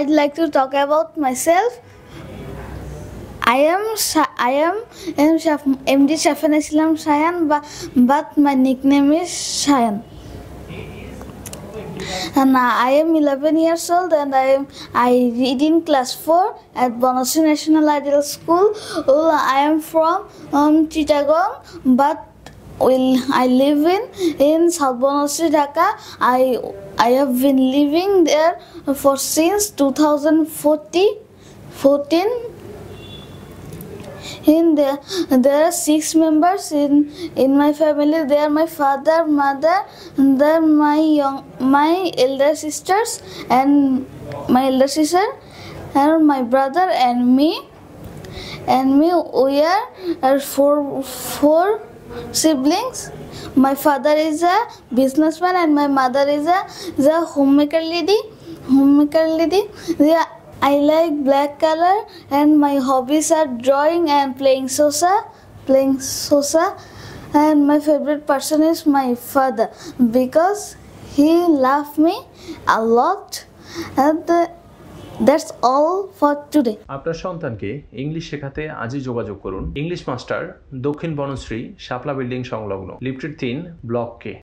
I'd like to talk about myself. I am MD Shafan Islam Shayan, but my nickname is Shayan. And I am 11 years old, and I read in class 4 at Bonasi National Ideal School. I am from Chittagong, but I live in South Bonasi, Dhaka. I have been living there since 2014. There are 6 members in my family. They are my father, mother, then my elder sisters and my brother and me. We are four siblings. My father is a businessman and my mother is a homemaker lady. I like black color, and my hobbies are drawing and playing sosa. And my favorite person is my father because he loves me a lot. And that's all for today. আপনার সন্তানকে English শেখাতে আজই যোগাযোগ করুন English master, দক্ষিণ বনশ্রী, শাপলা building সংলগ্ন, lifted 3, block কে।